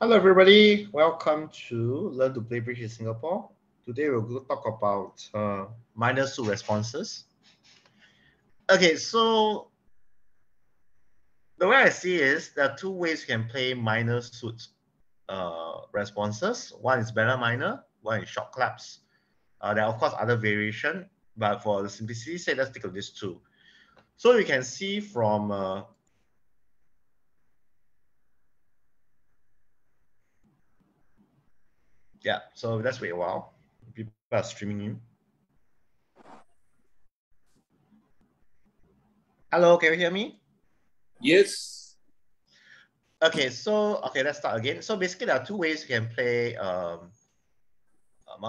Hello everybody, welcome to Learn to Play Bridge in Singapore. Today we're going to talk about minor suit responses. Okay, so the way I see is there are two ways you can play minor suit responses. One is banner minor, one is short claps. There are of course other variation, but for the simplicity's sake, let's take of these two. So you can see from so let's wait a while. People are streaming in. Hello, can you hear me? Yes. Okay, let's start again. So basically, there are two ways you can play a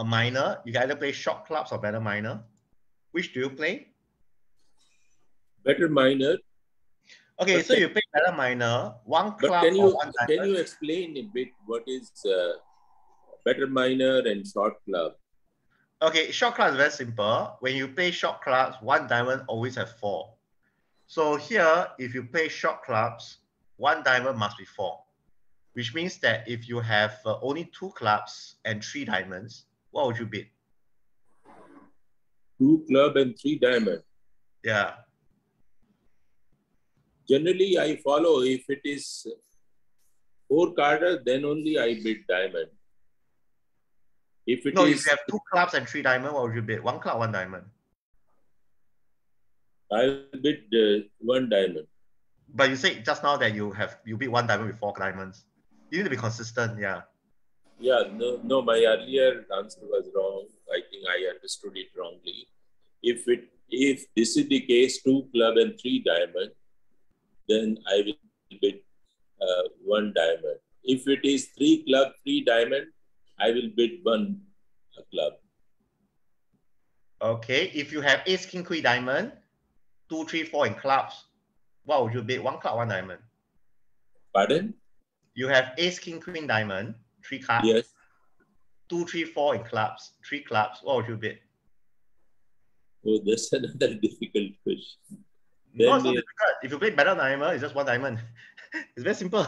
minor. You can either play short clubs or banner minor. Which do you play? Better minor. Okay, so you play banner minor, one But club or one diamond. can you explain a bit what is better minor and short club? Okay, short club is very simple. When you play short clubs, one diamond always have 4. So here, if you play short clubs, one diamond must be 4, which means that if you have only 2 clubs and 3 diamonds, what would you bid? 2 club and 3 diamond. Yeah. Generally, I follow if it is 4 carder, then only I bid diamond. If if you have 2 clubs and 3 diamond, what would you bid? 1 club, 1 diamond. I'll bid 1 diamond. But you said just now that you bid 1 diamond with 4 diamonds. You need to be consistent, yeah. Yeah, no, my earlier answer was wrong. I think I understood it wrongly. If this is the case, 2 club and 3 diamond, then I will bid 1 diamond. If it is 3 club, 3 diamond, I will bid 1 club. Okay, if you have ace, king, queen, diamond, 2, 3, 4 in clubs, what would you bid? 1 club, 1 diamond. Pardon? You have ace, king, queen, diamond, 3 cards. Yes. 2, 3, 4 in clubs, 3 clubs, what would you bid? Oh, that's another difficult question. No, it's not difficult. If you play better diamond, it's just 1 diamond. It's very simple.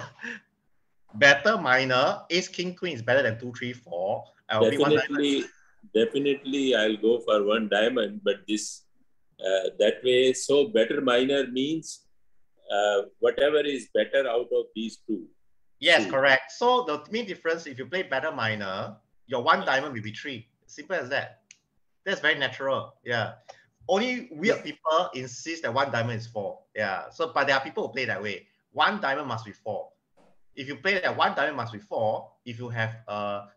Better minor, ace, king, queen is better than 2, 3, 4. I'll be 1 diamond. Definitely, I'll go for 1 diamond, but this that way, so better minor means whatever is better out of these 2. Yes, correct. So the main difference, if you play better minor, your 1 diamond will be 3. Simple as that. That's very natural. Yeah. Only weird people insist that 1 diamond is 4. Yeah. So, but there are people who play that way. 1 diamond must be 4. If you play that 1 diamond must be 4, if you have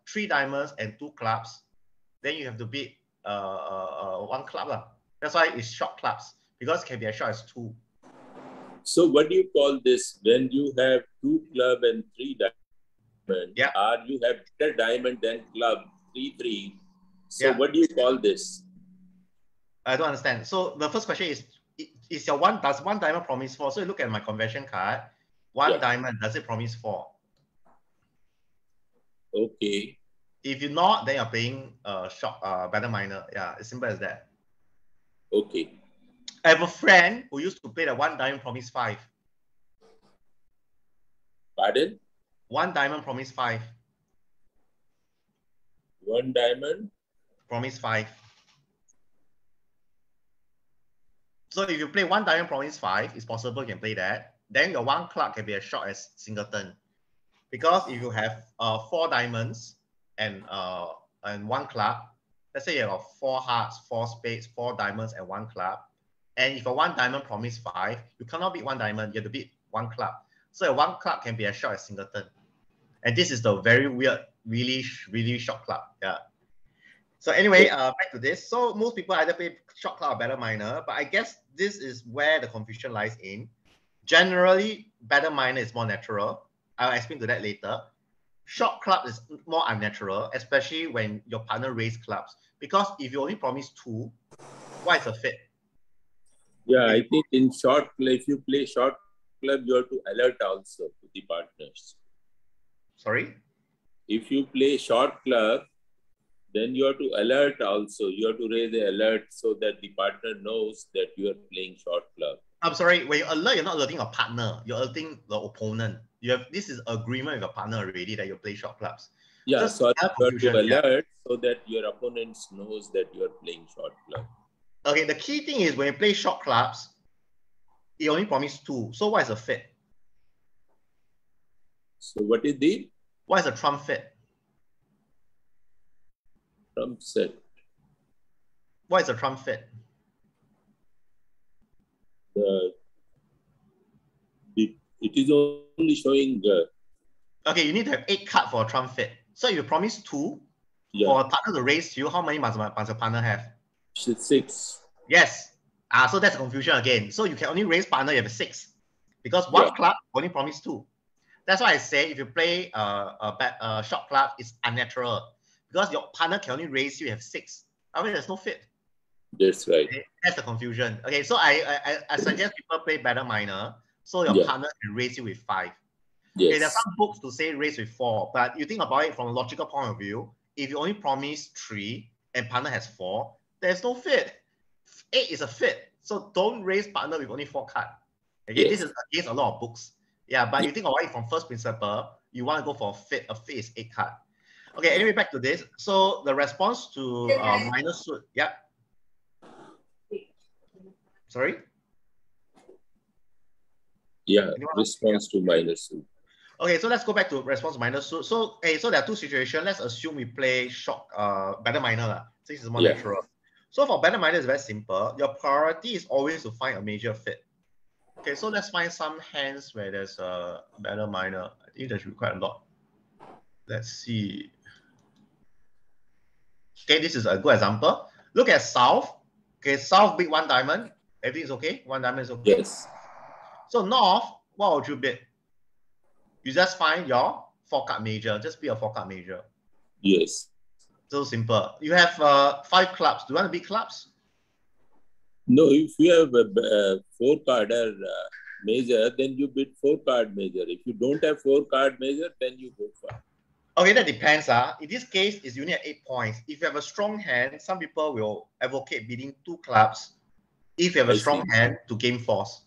3 diamonds and 2 clubs, then you have to bid 1 club. That's why it's short clubs, because it can be as short as 2. So what do you call this when you have 2 club and 3 diamond? Yeah. Or you have better diamond than club 3-3. So what do you call this? I don't understand. So the first question is does 1 diamond promise 4? So you look at my convention card. 1 diamond, does it promise 4? Okay. If you're not, then you're playing short better minor. Yeah, as simple as that. Okay. I have a friend who used to play the 1 diamond promise 5. Pardon? 1 diamond promise 5. 1 diamond? Promise 5. So if you play 1 diamond promise 5, it's possible you can play that. Then your 1 club can be as short as singleton. Because if you have 4 diamonds and 1 club, let's say you have 4 hearts, 4 spades, 4 diamonds, and 1 club. And if a 1 diamond promise 5, you cannot beat 1 diamond, you have to beat 1 club. So a 1 club can be as short as singleton. And this is the very weird, really, really short club. Yeah. So anyway, back to this. So most people either play short club or better minor, but I guess this is where the confusion lies in. Generally, better minor is more natural. I'll explain to that later. Short club is more unnatural, especially when your partner raises clubs. Because if you only promise 2, what is a fit? Yeah, I think in short play, if you play short club, you have to alert also to the partners. Sorry? If you play short club, then you have to alert also. You have to raise the alert so that the partner knows that you are playing short club. I'm sorry, when you alert, you're not alerting a partner, you're alerting the opponent. You have this is agreement with your partner already that you play short clubs. Yeah, Just so have you have to confusion, alert so that your opponent knows that you are playing short club. Okay, the key thing is when you play short clubs, it only promises 2. So what is a fit? So what is the What is a trump fit? trump set? What is a trump fit? It is only showing. Okay, you need to have 8 cards for a trump fit. So if you promise 2, Yeah. for a partner to raise to you, how many must your partner have? 6. Yes. So that's a confusion again. So you can only raise partner, you have 6. Because one club only promise 2. That's why I say if you play a short club, it's unnatural. Because your partner can only raise you have 6. I mean, there's no fit. That's right. Okay? That's the confusion. Okay, so I suggest people play better minor, so your partner can raise you with 5. Yes. Okay, there's some books to say raise with 4, but you think about it from a logical point of view, if you only promise 3 and partner has 4, there's no fit. 8 is a fit. So don't raise partner with only 4 cards. Okay, this is against a lot of books. Yeah, but you think about it from first principle, you want to go for a fit. A fit is 8 cards. Okay, anyway, back to this. So the response to minor suit. Yeah. Sorry? Yeah, response to minor suit. Okay, so let's go back to response to minor suit. So, so there are 2 situations. Let's assume we play short, better minor. This is more natural. So for better minor, it's very simple. Your priority is always to find a major fit. Okay, so let's find some hands where there's a better minor. I think there should be quite a lot. Let's see. Okay, this is a good example. Look at south. Okay, south bid 1 diamond. Everything is okay. 1 diamond is okay. Yes. So north, what would you bid? You just find your 4-card major. Just be a 4-card major. Yes. So simple. You have 5 clubs. Do you want to bid clubs? No, if you have a 4-card major, then you bid 4-card major. If you don't have 4-card major, then you go for. Okay, that depends. In this case, it's only at 8 points. If you have a strong hand, some people will advocate bidding 2 clubs. If you have a strong hand to gain force.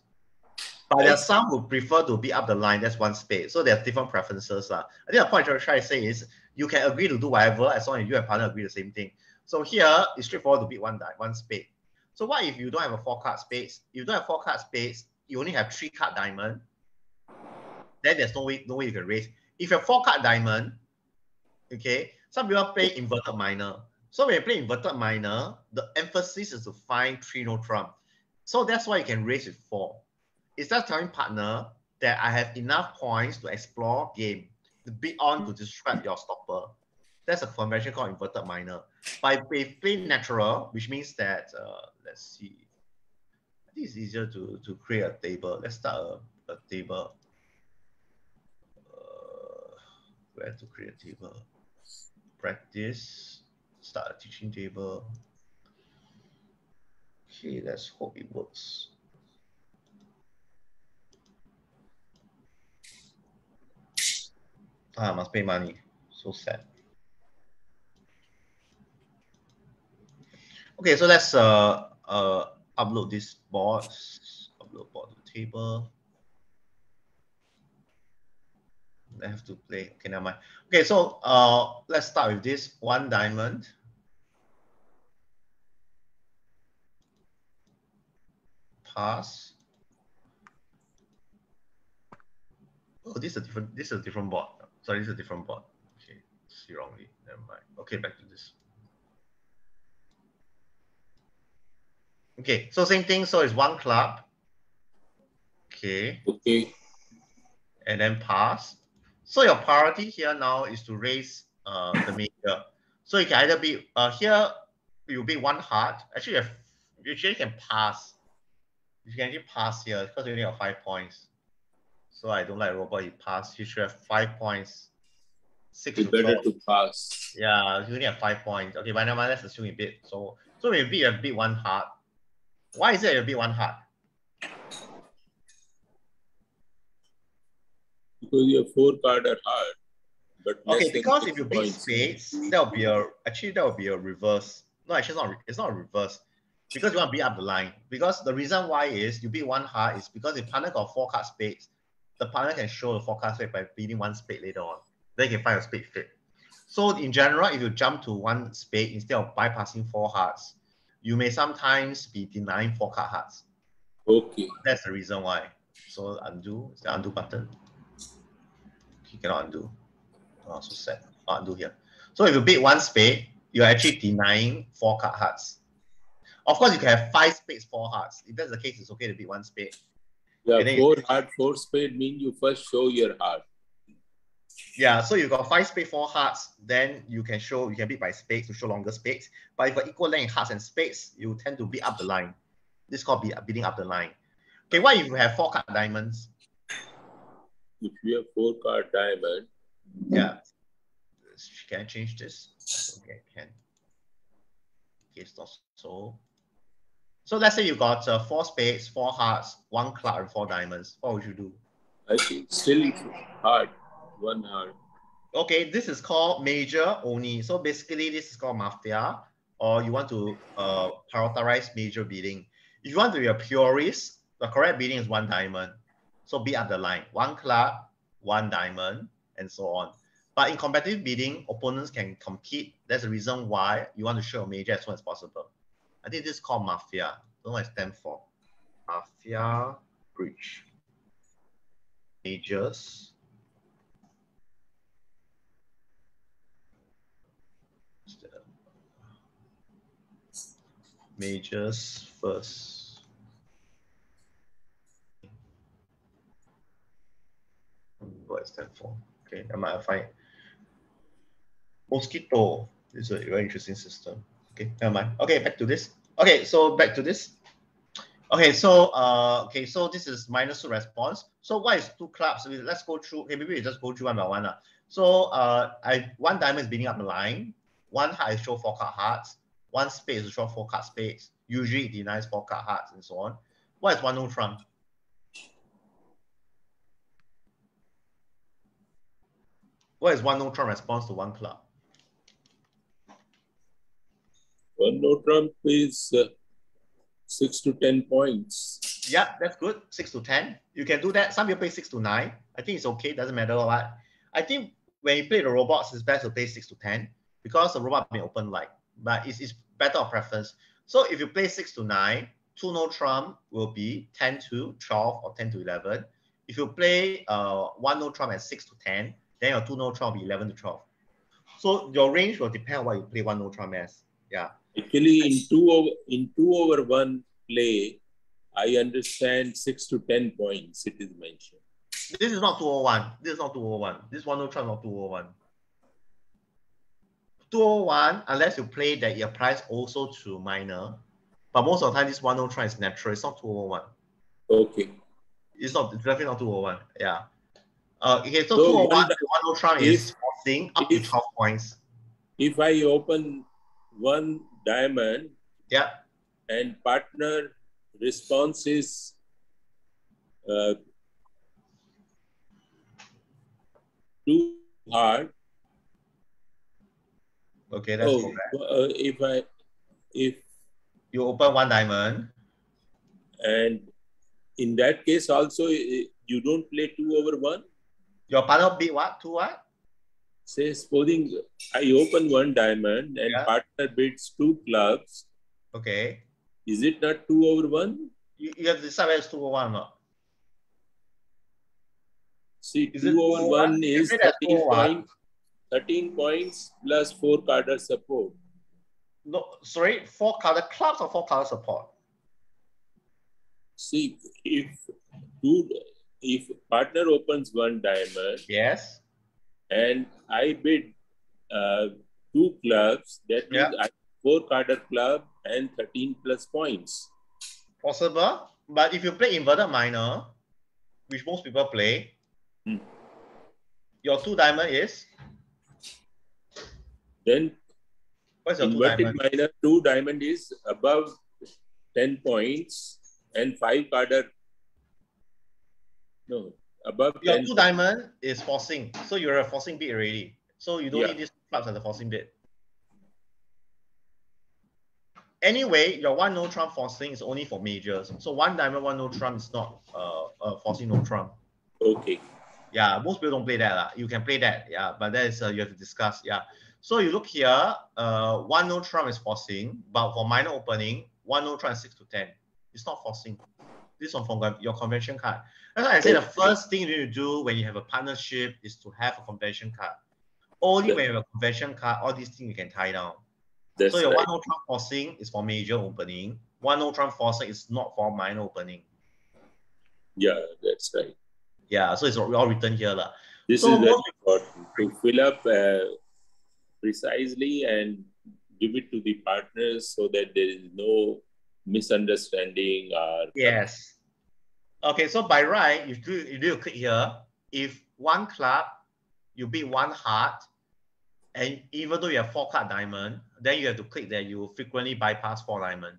But there are some who prefer to be up the line. That's 1 spade. So there are different preferences. I think the point I'm trying to say is you can agree to do whatever as long as you and partner agree the same thing. So here it's straightforward to bid 1 spade. So what if you don't have a 4-card spades? If you don't have 4-card spades, you only have 3-card diamond. Then there's no way you can raise. If you have 4-card diamond, okay, some people play inverted minor. So when you play inverted minor, the emphasis is to find 3 no trump. So that's why you can raise with 4. It's just telling partner that I have enough points to explore game, to bid on to disrupt your stopper. That's a convention called inverted minor. But if we play natural, which means that, let's see, I think it's easier to create a table. Let's start a table. Where to create a table? Practice, start a teaching table. Okay, let's hope it works. Must pay money. So sad. Okay, so let's upload this board. Upload board to the table. I have to play. Okay, never mind. Okay, so let's start with this 1 diamond. Pass. Oh, this is a different board. Sorry, this is a different board. Okay, see wrongly. Never mind. Okay, back to this. Okay, so same thing. So it's 1 club. Okay. Okay. And then pass. So your priority here now is to raise the major. So you can either be here you be 1 heart. Actually, you actually can pass. You can actually pass here because you only have 5 points. So I don't like robot. He passed. You should have 5 points. 6 to 12. Better to pass. Yeah, you only have 5 points. Okay, but never mind. Let's assume you bid. So when you bid, you have bid 1 heart. Why is it you bid 1 heart? Because your 4-card are hard. But okay, because if you bid spades, that will be a reverse. No, actually it's not a reverse. because you want to beat up the line. Because the reason why is you beat one heart is because if partner got 4 card spades, the partner can show the 4 card spade by beating one spade later on. Then you can find a spade fit. So in general, if you jump to one spade instead of bypassing 4 hearts, you may sometimes be denying 4 card hearts. Okay. That's the reason why. So undo, is the undo button? You cannot undo. Oh, so sad. I'll undo here. So if you beat one spade, you're actually denying 4 card hearts. Of course, you can have 5 spades, 4 hearts. If that's the case, it's okay to beat one spade. Yeah, 4 heart, 4 spade mean you first show your heart. Yeah, so you got 5 spades, 4 hearts, then you can beat by spades to show longer spades. But if you got equal length hearts and spades, you tend to beat up the line. This is called beating up the line. Okay, what if you have 4 card diamonds? If you have 4 card diamond. Yeah. Can I change this? Okay, can. Okay, it's not so. So let's say you got 4 spades, 4 hearts, 1 club, and 4 diamonds. What would you do? I think still heart, 1 heart. Okay, this is called major only. So basically, this is called mafia, or you want to prioritize major bidding. If you want to be a purist, the correct bidding is 1 diamond. So beat up the line, 1 club, 1 diamond, and so on. But in competitive bidding, opponents can compete. That's the reason why you want to show a major as soon as possible. I think this is called mafia. I don't know what it stands for. Mafia breach. Majors. Majors first. What it stands for? Okay, I might find Mosquito is a very interesting system. Okay, never mind. Okay, back to this. Okay, so back to this. Okay, so so this is -2 response. So what is 2 clubs? Let's go through. Okay, maybe we just go through one by one. So 1 diamond is beating up the line. 1 heart is show 4 card hearts. 1 spade is show 4 card spades. Usually it denies 4 card hearts and so on. What is 1 no trump? What is 1 no trump response to 1 club? 1 no trump is 6 to 10 points. Yeah, that's good. 6 to 10. You can do that. Some people play 6 to 9. I think it's okay. Doesn't matter what. I think when you play the robots, it's best to play 6 to 10 because the robot may open light. But it's better of preference. So if you play 6 to 9, 2 no trump will be 10 to 12 or 10 to 11. If you play 1 no trump at 6 to 10, then your 2 no trump will be 11 to 12. So your range will depend on what you play 1 no trump as. Yeah. Actually, in 2 over 1 play, I understand 6 to 10 points. It is mentioned. This is not 201. This is not 201. This 1 no trump not 201. 201, unless you play that it applies also to minor. But most of the time, this 1 no trump is natural. It's not 201. Okay. It's definitely not 201. Yeah. Okay, so 201, 1 no trump is forcing up to 12 points. If I open 1 diamond, yeah, and partner response is too hard. Okay, that's if you open 1 diamond, and in that case also you don't play 2 over 1. Your partner beat what? 2 what? Say supposing I open 1 diamond and partner bids 2 clubs. Okay. Is it not 2 over 1? You have to decide whether it's 2 over 1 or not. See, 2 over 1 is 13 points plus 4 card support. No, sorry, 4 card clubs or 4 card support? See, if partner opens 1 diamond, yes, and I bid 2 clubs, that means I 4 card club and 13 plus points. Possible, but if you play inverted minor, which most people play, your 2 diamond is? Then what's your inverted 2 diamond? minor 2 diamond is above 10 points and 5 card. No, above your 10 2 diamond is forcing, so you're a forcing bid already. So you don't need these clubs as a forcing bid. anyway, your one no trump forcing is only for majors. So one diamond, one no trump is not forcing no trump. Okay. Yeah, most people don't play that. You can play that, yeah, but that is you have to discuss. Yeah. So you look here, one no trump is forcing, but for minor opening, one no trump is 6 to 10. It's not forcing. This one from your convention card. That's why I say the first thing you need to do when you have a partnership is to have a convention card. Only when you have a convention card, all these things you can tie down. That's so your right. one no trump forcing is for major opening. One no trump forcing is not for minor opening. Yeah, that's right. Yeah, so it's all written here. This so is very important to fill up precisely and give it to the partners so that there is no misunderstanding or yes. Okay, so by right, you do click here. If one club, you beat one heart, and even though you have 4 card diamond, then you have to click that you frequently bypass 4 diamond.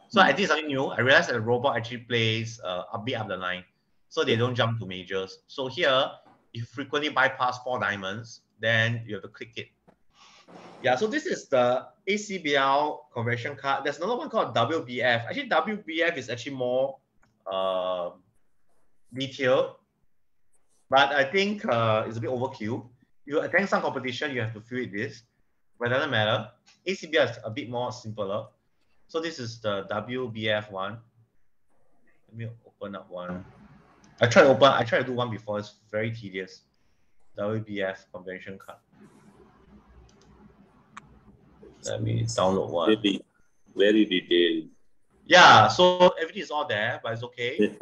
So I think something new. I realized that the robot actually plays a bit up the line, so they don't jump to majors. So here, if you frequently bypass 4 diamonds, then you have to click it. Yeah, so this is the ACBL conversion card. There's another one called WBF. Actually, WBF is actually more detailed, but I think it's a bit overkill. You attend some competition, you have to fill it this, but it doesn't matter. ACBL is a bit more simpler. So this is the WBF one. Let me open up one. I tried to do one before. It's very tedious. WBF convention card. Let me download one. Very, very detailed. Yeah, so everything is all there, but it's okay.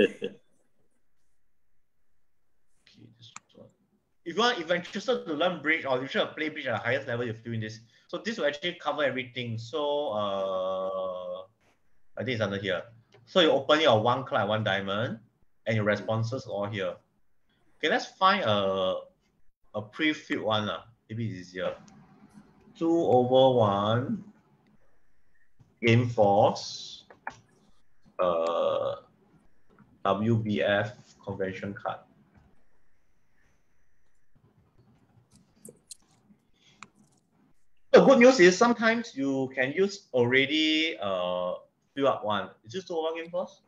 If you're interested to learn bridge or you should play bridge at the highest level, you're doing this. So this will actually cover everything. So I think it's under here. So you open your one club, one diamond, and your responses all here. Okay, let's find a pre-filled one. Maybe it's easier. 2/1 game force WBF convention card. The good news is sometimes you can use already fill up one. Is this 2/1 game force?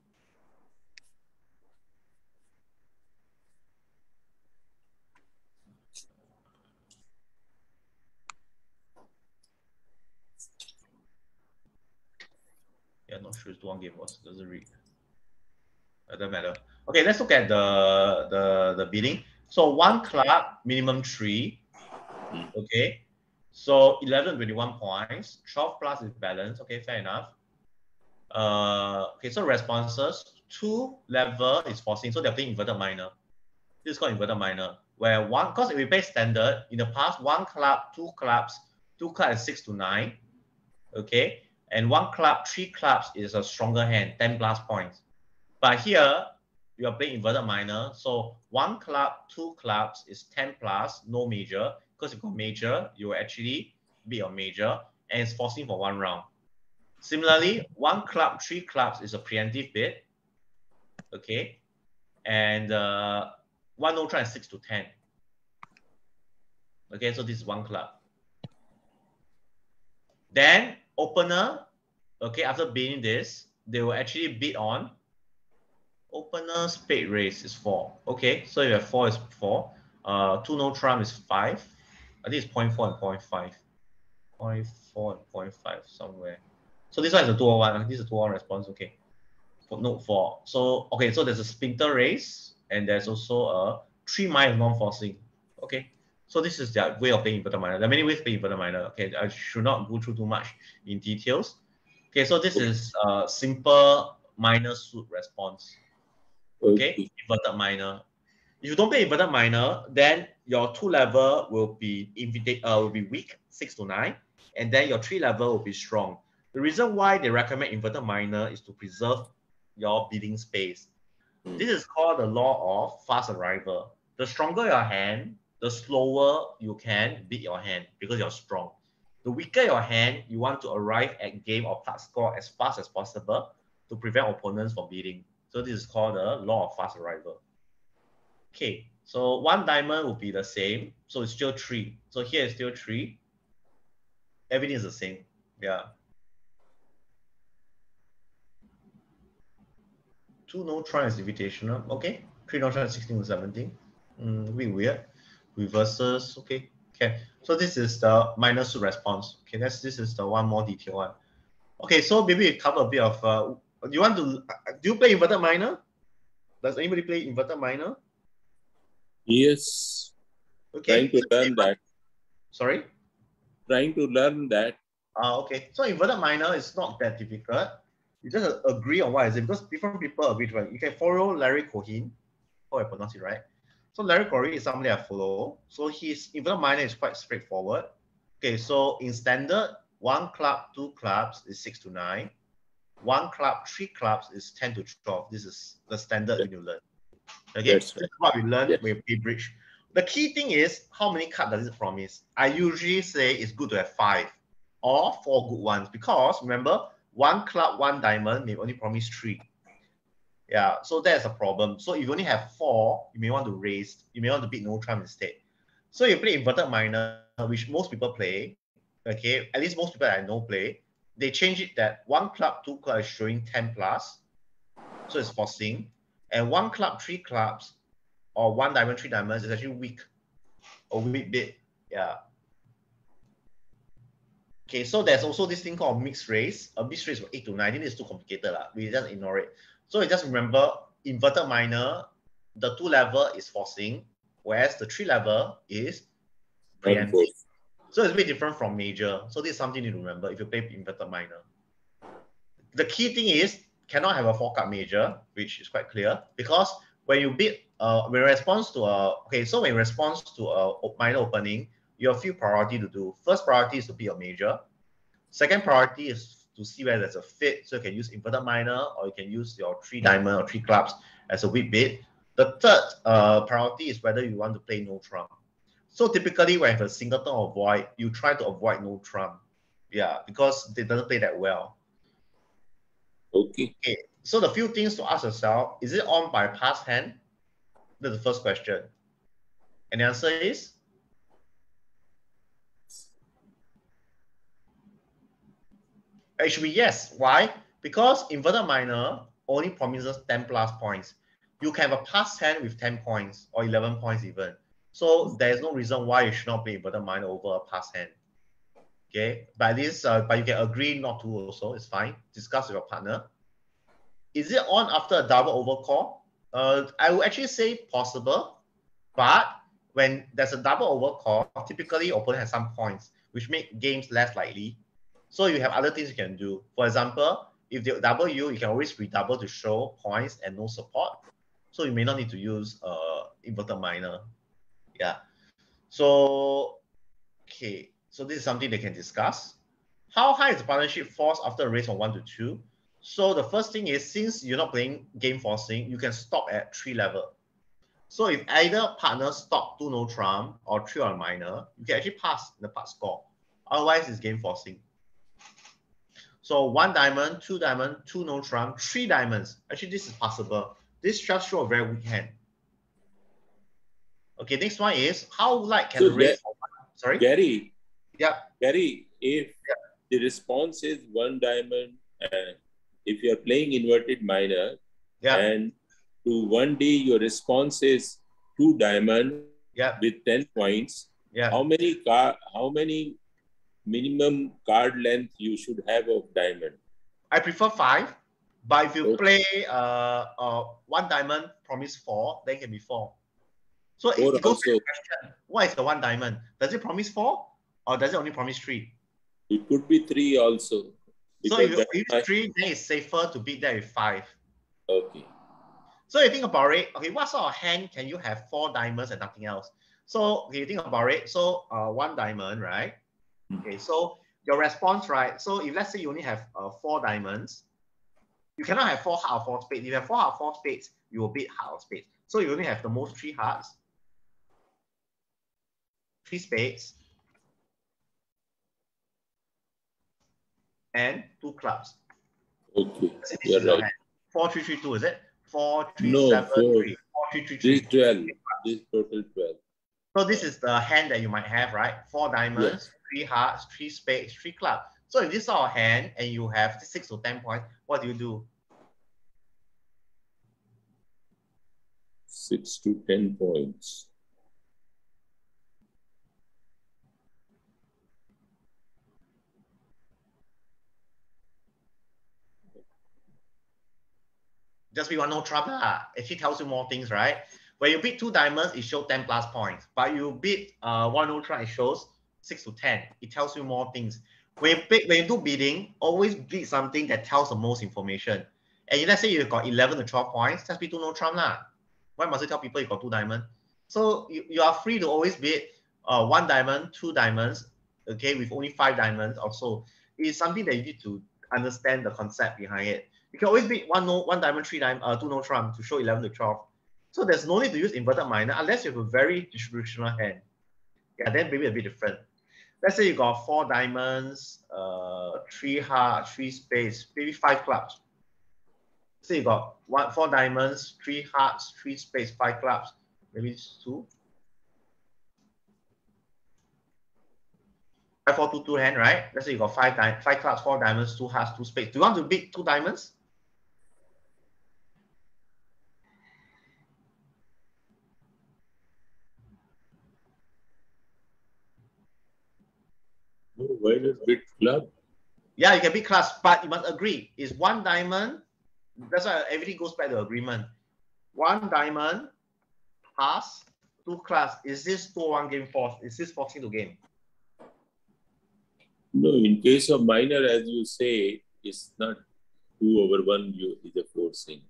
Yeah, not sure it's 2/1 game force. Doesn't read. It doesn't matter. Okay, let's look at the bidding. So one club, minimum 3. Okay. So 11, 21 points. 12 plus is balance. Okay, fair enough. Okay, so responses. 2 level is forcing. So they're playing inverted minor. This is called inverted minor. Where one, because we play standard, in the past, 1 club, 2 clubs, 2 clubs is 6 to 9. Okay. And 1 club, 3 clubs is a stronger hand, 10 plus points. But here, you are playing inverted minor. So 1 club, 2 clubs is 10 plus, no major. Because if you got major, you will actually beat your major, and it's forcing for 1 round. Similarly, 1 club, 3 clubs is a preemptive bid. Okay. And 1 no try is 6 to 10. Okay, so this is 1 club. Then opener, okay, after bidding this, they will actually bid on opener spade raise is 4. Okay, so you have 4 is 4. 2 no trump is 5. I think it's 0.4 and 0.5. 0.4 and 0.5 somewhere. So this one is a 2/1. This is a 2/1 response. Okay. For note 4. So okay, so there's a splinter raise and there's also a 3 minus non-forcing. Okay. So this is their way of playing inverted minor. There are many ways to play inverted minor. Okay, I should not go through too much in details. Okay, so this is a simple minor suit response. Okay, inverted minor. If you don't play inverted minor, then your 2 level will be weak, 6 to 9, and then your 3 level will be strong. The reason why they recommend inverted minor is to preserve your bidding space. This is called the law of fast arrival. The stronger your hand, the slower you can beat your hand because you're strong. The weaker your hand, you want to arrive at game or part score as fast as possible to prevent opponents from beating. So this is called the law of fast arrival. Okay, so 1 diamond will be the same. So it's still 3. So here is still 3. Everything is the same. Yeah. 2 no trump is invitational. Okay. 3 no trump is 16 to 17. A bit weird. Reverses. Okay. Okay. So this is the minor suit response. Okay. This is the one more detailed one. Okay. So maybe we cover a bit of. Do you play inverted minor? Does anybody play inverted minor? Yes. Okay. Trying to learn that. Sorry? Trying to learn that. Okay. So inverted minor is not that difficult. You just agree on what is it, because different people agree to it. You can follow Larry Cohen. Oh, I pronounce it right. So Larry Cohen is somebody I follow. So his inverted minor is quite straightforward. Okay, so in standard, 1 club, 2 clubs is 6 to 9. 1 club, 3 clubs is 10 to 12. This is the standard when you learn. Okay, That's this right. is what we learn Yes. when we play bridge. The key thing is how many cards does it promise? I usually say it's good to have 5 or 4 good ones, because remember, 1 club, 1 diamond may only promise 3. Yeah, so that's a problem. So if you only have 4, you may want to raise, you may want to beat no trump instead. So you play inverted minor, which most people play. Okay, at least most people I know play. They change it that 1 club, 2 clubs is showing 10 plus, so it's forcing, and 1 club, 3 clubs, or 1 diamond, 3 diamonds is actually weak or weak bit. Yeah. Okay, so there's also this thing called mixed race. A mixed race for 8 to 9. I think it's too complicated. We just ignore it. So you just remember inverted minor, the 2 level is forcing, whereas the 3 level is preempting. So it's a bit different from major. So this is something you need to remember if you play inverted minor. The key thing is cannot have a 4-card major, which is quite clear, because when you beat when response to when response to a minor opening, you have a few priority to do. First priority is to beat a major. Second priority is to see whether there's a fit, so you can use inverted minor, or you can use your 3 diamond or 3 clubs as a weak bit. The third priority is whether you want to play no trump. So typically when you have a singleton or void, you try to avoid no trump. Yeah, because they doesn't play that well. Okay. Okay, so the few things to ask yourself, is it on by past hand? That's the first question. And the answer is? It should be yes. Why? Because inverted minor only promises 10 plus points. You can have a past hand with 10 points or 11 points even. So there is no reason why you should not play inverted minor over a past hand. Okay, but you can agree not to also. It's fine. Discuss with your partner. Is it on after a double overcall? I would actually say possible, but when there's a double overcall, typically opponent has some points, which make games less likely. So you have other things you can do. For example, if they double you can always redouble to show points and no support. So you may not need to use inverted minor. Yeah. So, okay. So this is something they can discuss. How high is the partnership force after a raise from 1 to 2? So the first thing is, since you're not playing game forcing, you can stop at 3 level. So if either partner stop 2 no trump or 3 on minor, you can actually pass the part score. Otherwise, it's game forcing. So 1 diamond, 2 diamond, 2 no trump, 3 diamonds. Actually, this is possible. This just shows a very weak hand. Okay, next one is how light can the raise? Sorry, Gary. Yeah. Gary, if the response is 1 diamond, and if you are playing inverted minor, and to 1D your response is 2 diamond with 10 points, how many minimum card length you should have of diamond? I prefer 5, but if you play 1 diamond promise 4, then it can be 4. So it goes to the question, what is the 1 diamond? Does it promise 4 or does it only promise 3? It could be 3 also. So if you use 3, then it's safer to beat that with 5. Okay. So you think about it, okay, what sort of hand can you have 4 diamonds and nothing else? So okay, you think about it, so 1 diamond, right? Okay, so your response, right? So if let's say you only have 4 diamonds, you cannot have 4 heart or 4 spades. If you have 4 heart or 4 spades, you will beat heart or spades. So you only have the most 3 hearts, 3 spades, and 2 clubs. Okay, you're right. 4, 3, 3, 2, is it? 4, 3, 7, 3. 4, 3, 3, 3. This 12. This total 12. So this is the hand that you might have, right? 4 diamonds, 3 hearts, 3 spades, 3 clubs. So if this sort of hand and you have 6 to 10 points, what do you do? 6 to 10 points. Just be one no trump lah. Actually tells you more things, right? When you beat 2 diamonds, it shows 10 plus points. But you beat one no trump, it shows 6 to 10. It tells you more things. When you do bidding, always bid something that tells the most information. And let's say you got 11 to 12 points, just bid 2 no trump lah. Why must you tell people you got 2 diamonds? So you are free to always bid 1 diamond, 2 diamonds, okay, with only 5 diamonds or so. It's something that you need to understand the concept behind it. You can always beat 1 diamond, 2 no trump to show 11 to 12. So there's no need to use inverted minor unless you have a very distributional hand. Yeah, then maybe a bit different. Let's say you got 4 diamonds, 3 hearts, 3 spades, maybe 5 clubs. So you got 4 diamonds, 3 hearts, 3 spades, 5 clubs, maybe 2. 5, 4, 2, 2 hand, right? Let's say you got 5 clubs, 4 diamonds, 2 hearts, 2 spades. Do you want to bid 2 diamonds? No, why not bid club? Yeah, you can bid clubs, but you must agree. It's 1 diamond. That's why everything goes back to agreement. 1 diamond, pass, 2 clubs. Is this 2-1 game force? Is this forcing the game? No, in case of minor, as you say, it's not 2/1 is a forcing.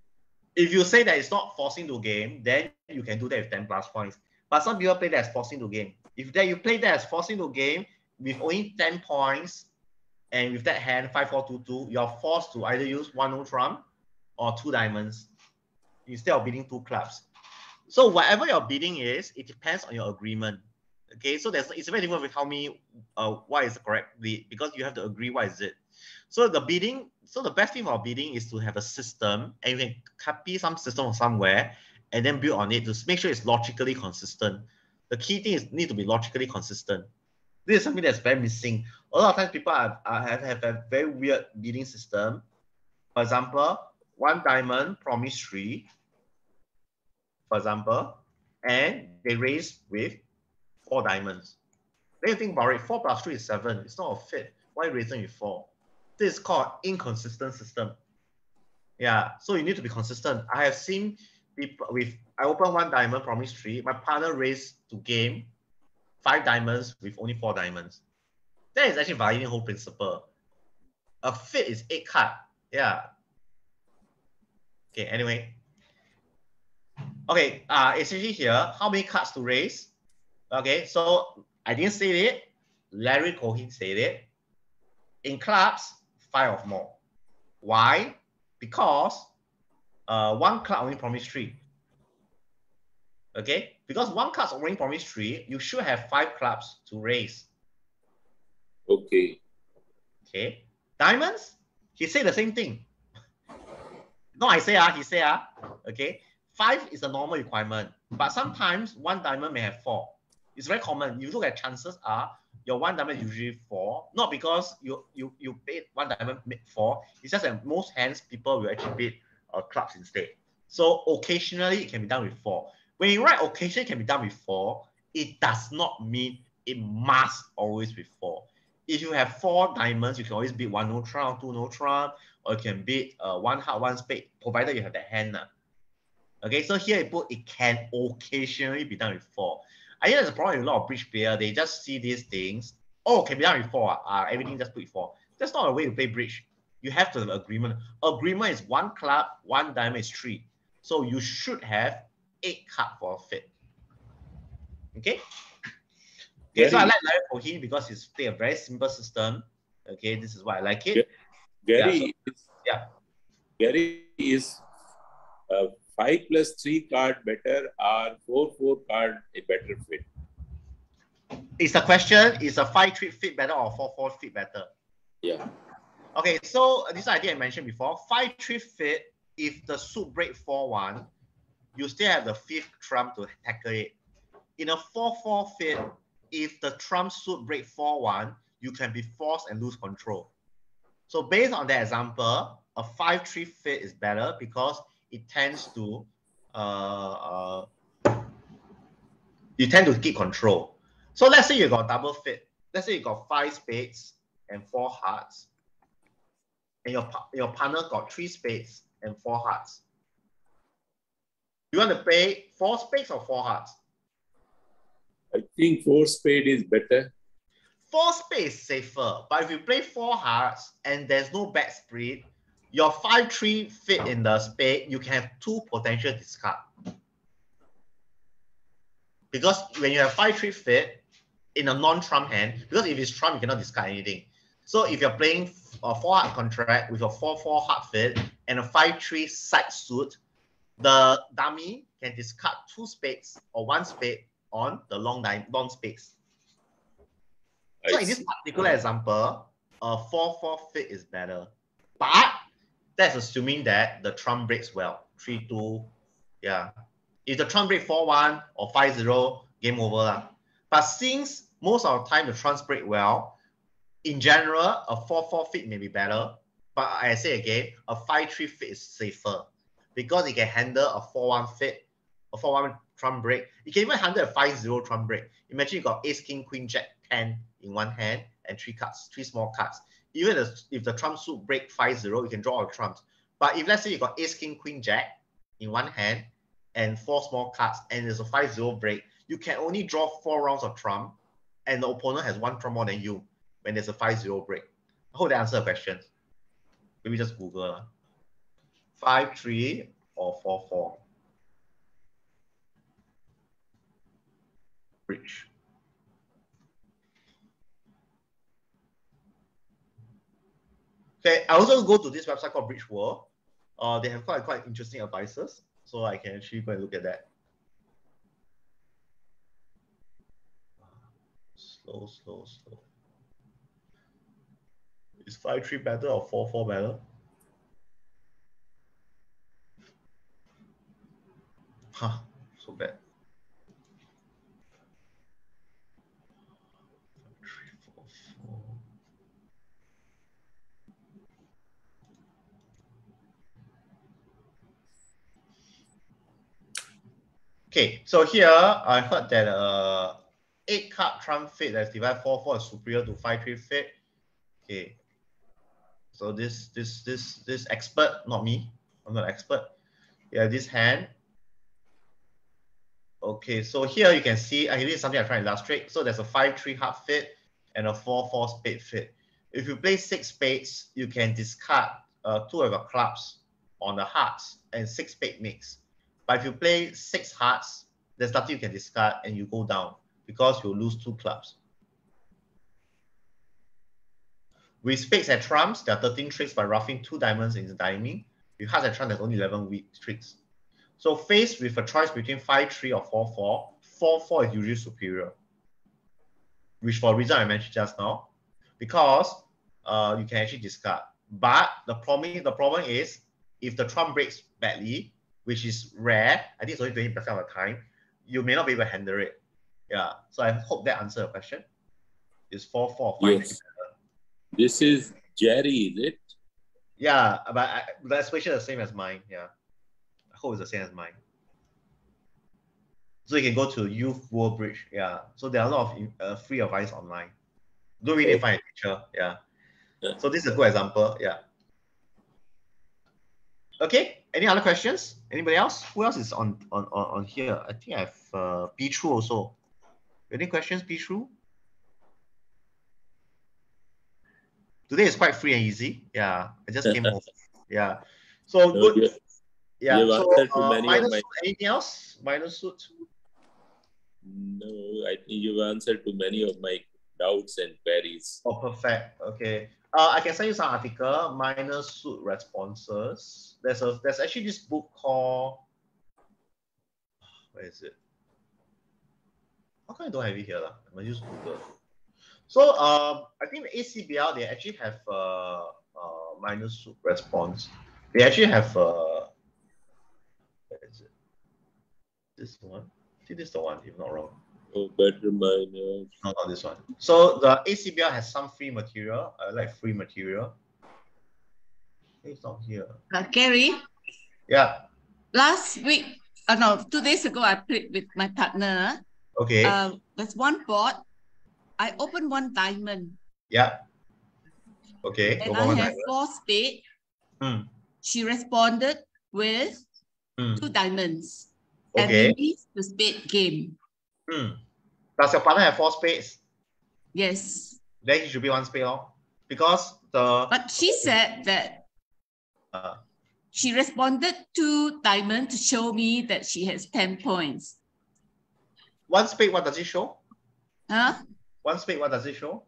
If you say that it's not forcing the game, then you can do that with 10 plus points. But some people play that as forcing the game. If that you play that as forcing the game with only 10 points, and with that hand 5, 4, 2, 2, you're forced to either use 1 no trump or 2 diamonds instead of bidding 2 clubs. So whatever your bidding is, it depends on your agreement. Okay, so it's very different with how many what is the correct bid, because you have to agree what is it. So the bidding, so the best thing for bidding is to have a system, and you can copy some system from somewhere and then build on it to make sure it's logically consistent. The key thing is need to be logically consistent. This is something that's very missing. A lot of times people have a very weird bidding system. For example, 1 diamond promise 3, for example, and they raise with 4 diamonds. Then you think about it, 4 plus 3 is 7. It's not a fit. Why raising with 4? This is called inconsistent system. Yeah, so you need to be consistent. I have seen people I open 1 diamond, promise 3. My partner raised to game 5 diamonds with only 4 diamonds. That is actually violating the whole principle. A fit is 8 card. Yeah. Okay, anyway. Okay, essentially here, how many cards to raise? Okay, so I didn't say it. Larry Cohen said it. In clubs, 5 or more. Why? Because 1 club only promise 3. Okay, because 1 club only promise 3, you should have 5 clubs to raise. Okay. Okay, diamonds, he said the same thing. No, I say he say okay, 5 is the normal requirement, but sometimes 1 diamond may have 4. It's very common. You look at chances are your 1 diamond is usually 4, not because you paid 1 diamond 4. It's just that most hands people will actually bid clubs instead. So occasionally it can be done with 4. When you write occasionally can be done with 4, it does not mean it must always be 4. If you have 4 diamonds, you can always bid 1 no trump, 2 no trump, or you can bid 1 heart, 1 spade, provided you have that hand. Okay, so here it put it can occasionally be done with 4. I think there's a problem with a lot of bridge players. They just see these things. Oh, can be done with 4. Everything just put with 4. That's not a way to play bridge. You have to have agreement. Agreement is 1 club, 1 diamond is 3. So you should have 8 cards for a fit. Okay. Okay, so I like Larry Cohen because he's played a very simple system. Okay, this is why I like it. Gary, yeah. Gary, is 5 plus 3 card better or 4 card a better fit? It's the question, is a 5-3 fit better or 4-4 fit better? Yeah. Okay, so this idea I mentioned before, 5-3 fit, if the suit break 4-1, you still have the 5th trump to tackle it. In a 4-4 fit, if the trump suit break 4-1, you can be forced and lose control. So based on that example, a 5-3 fit is better because it tends to you tend to keep control. So let's say you got double fit. Let's say you got 5 spades and 4 hearts, and your partner got 3 spades and 4 hearts. You want to play 4 spades or 4 hearts? I think 4 spade is better. 4 spades is safer, but if you play 4 hearts and there's no back split, your 5-3 fit in the spade, you can have 2 potential discard. Because when you have 5-3 fit in a non-trump hand, because if it's trump, you cannot discard anything. So if you're playing a 4 heart contract with a 4-4 heart fit and a 5-3 side suit, the dummy can discard 2 spades or 1 spade on the long spades. So in this particular example, a 4-4 fit is better. But that's assuming that the trump breaks well. 3-2. Yeah. If the trump break 4-1 or 5-0, game over. But since most of the time the trumps break well, in general, a 4-4 fit may be better. But I say again, a 5-3 fit is safer because it can handle a 4-1 fit, a 4-1 trump break. You can even handle a 5-0 trump break. Imagine you got ace, king, queen, jack, 10 in one hand and 3 cards, 3 small cards. Even if the trump suit break 5-0, you can draw all trumps. But if let's say you got ace, king, queen, jack in one hand and 4 small cards and there's a 5-0 break, you can only draw 4 rounds of trump and the opponent has 1 trump more than you when there's a 5-0 break. I hope that answers the question. Maybe just Google 5-3 or 4-4. Bridge. Okay, I also go to this website called Bridge World. They have quite interesting advices, so I can actually go and look at that. Slow. Is 5-3 better or 4-4 better? Huh, so bad. 3, 4, 4. Okay, so here I heard that 8-card trump fit that's divided 4-4 is superior to 5-3 fit. Okay, so this expert, not me, I'm not an expert. Yeah, this hand. Okay, so here you can see, this is something I'm trying to illustrate. So there's a 5-3 heart fit and a 4-4 spade fit. If you play 6 spades, you can discard 2 of your clubs on the hearts and 6 spade mix. But if you play 6 hearts, there's nothing you can discard and you go down because you'll lose 2 clubs. With spades and trumps, there are 13 tricks by roughing 2 diamonds in the diamond. With hearts and trumps, there's only 11 weak tricks. So faced with a choice between 5-3 or 4-4, 4-4 is usually superior. Which for a reason I mentioned just now, because you can actually discard. But the problem is if the trump breaks badly, which is rare, I think it's only 20% of the time, you may not be able to handle it. Yeah. So I hope that answers the question. Is 4-4 fine? Yes. This is Jerry, is it? Yeah, but the explanation is the same as mine. Yeah. I hope it's the same as mine. So you can go to Youth World Bridge. Yeah. So there are a lot of free advice online. Don't really find a teacher. Yeah. So this is a good example. Yeah. Okay. Any other questions? Anybody else? Who else is on here? I think I have P True also. Any questions, P True? Today is quite free and easy. Yeah. I just came home. Yeah. So good. Yeah. So minus suit, anything else? Minus suit? No, I think you've answered to many of my doubts and queries. Oh, perfect. Okay. I can send you some article, minus suit responses. There's actually this book called, where is it? How come I don't have it here? I might use Google. So I think the ACBL, they actually have minus suit response. They actually have where is it? This one? I think this is the one, if not wrong. Oh, better minus. No, not this one. So the ACBL has some free material. I like free material. It's not here. Gary? Yeah. Last week, No, 2 days ago, I played with my partner. Okay. There's one board. I opened one diamond. Yeah. Okay. And I have 4 spades. She responded with 2 diamonds. Okay. And we missed the spade game. Does your partner have 4 spades? Yes. Then it should be 1 spade, because But she said that she responded to diamond to show me that she has 10 points. 1 spade, what does it show? Huh? 1 spade, what does it show?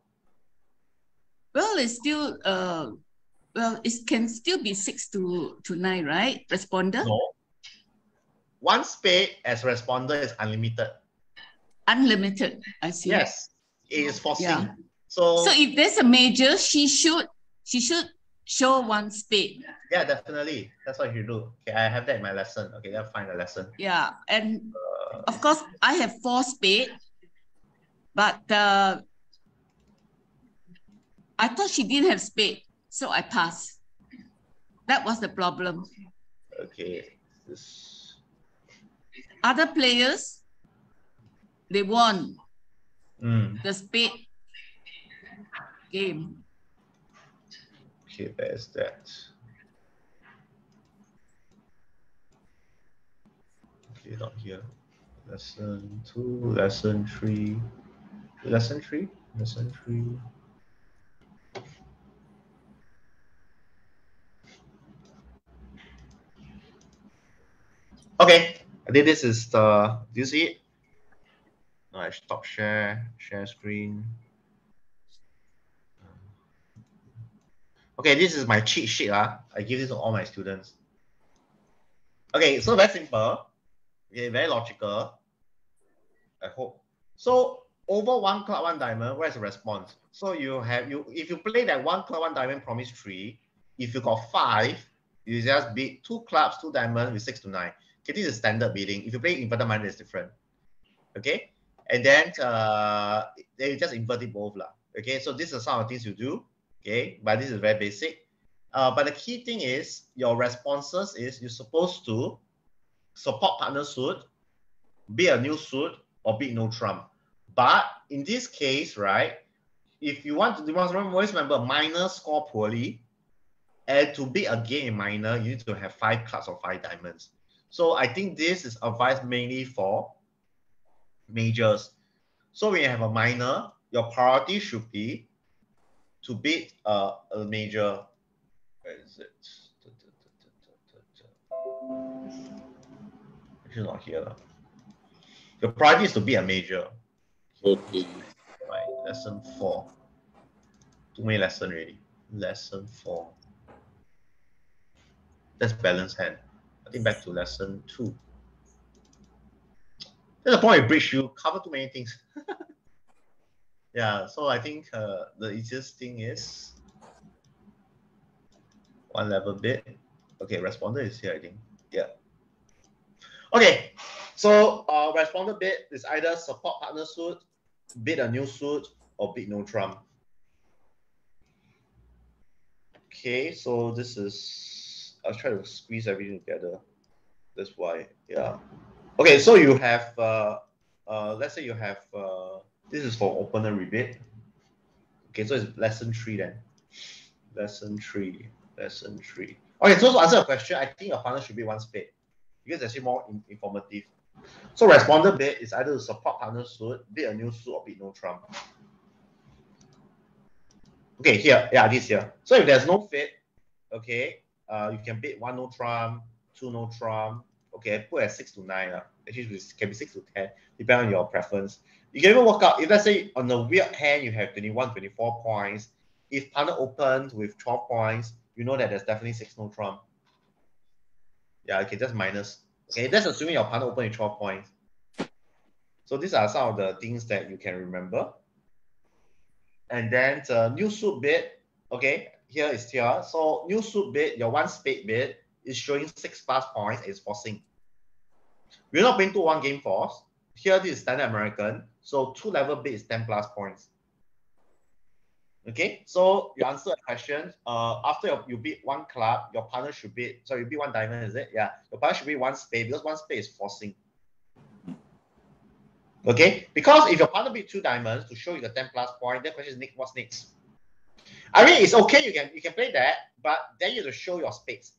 Well, it's still well, it can still be 6 to 9, right? Responder? No. 1 spade as responder is unlimited. Unlimited, I see. Yes, it is forcing. Yeah. So if there's a major, she should show 1 spade. Yeah, definitely. That's what you do. Okay, I have that in my lesson. Okay, let's find the lesson. Yeah, and of course I have 4 spades, but I thought she didn't have spade, so I passed. That was the problem. Okay. Other players, they won the spade game. Okay, there's that. Okay, not here. Lesson 2, lesson 3. Lesson 3? Lesson 3. Okay, I think this is the, do you see it? No, I stop share screen. Okay, this is my cheat sheet. I give this to all my students. Okay, so very simple. Okay, very logical. I hope. So over 1 club, 1 diamond, where's the response? So if you play that 1 club, 1 diamond promise 3, if you got 5, you just bid 2 clubs, 2 diamonds with 6 to 9. Okay, this is standard bidding. If you play inverted minor, it's different. Okay, and then they just invert it both lah. Okay, so these are some of the things you do. Okay, but this is very basic. But the key thing is your responses is you're supposed to support partner suit, bid a new suit, or bid no trump. But in this case, right, if you want to, always remember minor score poorly, and to bid again in minor, you need to have 5 clubs or 5 diamonds. So I think this is advised mainly for majors. So when you have a minor, your priority should be to bid a major. Where is it? Actually not here. Your priority is to be a major. Okay. Right, lesson 4. Too many lessons already. Lesson 4. That's balance hand. I think back to lesson 2. There's a point with bridge, you cover too many things. Yeah, so I think the easiest thing is 1 level bid. Okay, responder is here, I think. Yeah. Okay, so responder bid is either support partner suit, bid a new suit, or bid no trump. Okay, so this is, I'll try to squeeze everything together. That's why, yeah. Okay, so you have, let's say you have, this is for opener rebid. Okay, so it's lesson 3 then. Lesson 3. Okay, so to answer the question, I think your partner should be 1 spade because it's actually more informative. So responder bid is either to support partner suit, bid a new suit, or bid no trump. Okay, here, yeah, this here. So if there's no fit, okay, you can bid 1 no trump, 2 no trump. Okay, put at 6 to 9. Actually, it can be 6 to 10, depending on your preference. You can even work out, if let's say on the weird hand, you have 21, 24 points. If partner opens with 12 points, you know that there's definitely 6 no trump. Yeah, okay, just minus. Okay, that's assuming your partner open with 12 points. So these are some of the things that you can remember. And then the new suit bid, okay, here is here. So new suit bid, your 1 spade bid is showing 6+ points, it's forcing. We're not playing 2-1 game force. Here, this is standard American. So 2 level bid is 10+ points. Okay, so you answer a question. After you beat one club, your partner should beat. So you beat one diamond, is it? Yeah, your partner should beat one spade because one spade is forcing. Okay, because if your partner beat two diamonds to show you the 10 plus point, the question is what's next? I mean, it's okay. You can play that, but then you have to show your spades.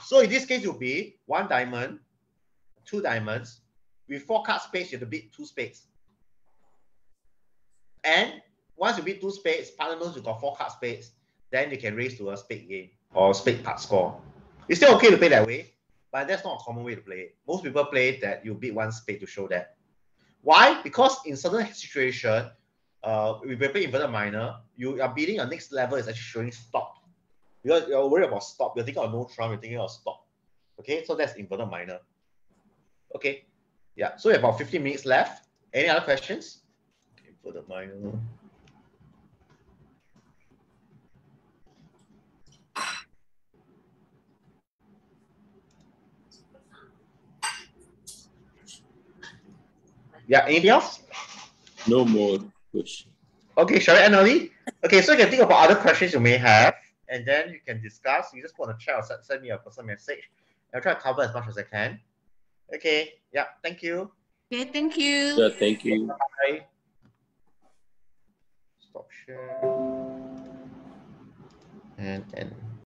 So in this case, you'll be one diamond, two diamonds. With 4 card spades, you have to beat 2 spades. And once you beat 2 spades, partner knows you got 4 card spades, then you can raise to a spade game or spade card score. It's still okay to play that way, but that's not a common way to play it. Most people play that you beat 1 spade to show that. Why? Because in certain situation, if you play inverted minor, you are beating your next level is actually showing stop. Because you're worried about stop. You're thinking of no trump, you're thinking of stop. Okay, so that's inverted minor. Okay, yeah. So we have about 15 minutes left. Any other questions? Inverted minor. Yeah, anything else? No more questions. Okay, shall we end early? Okay, so you can think about other questions you may have, and then you can discuss. You just put on the chat or send me a personal message. I'll try to cover as much as I can. Okay, yeah, thank you. Okay, thank you. Yeah, thank you. Bye. Stop share. And end.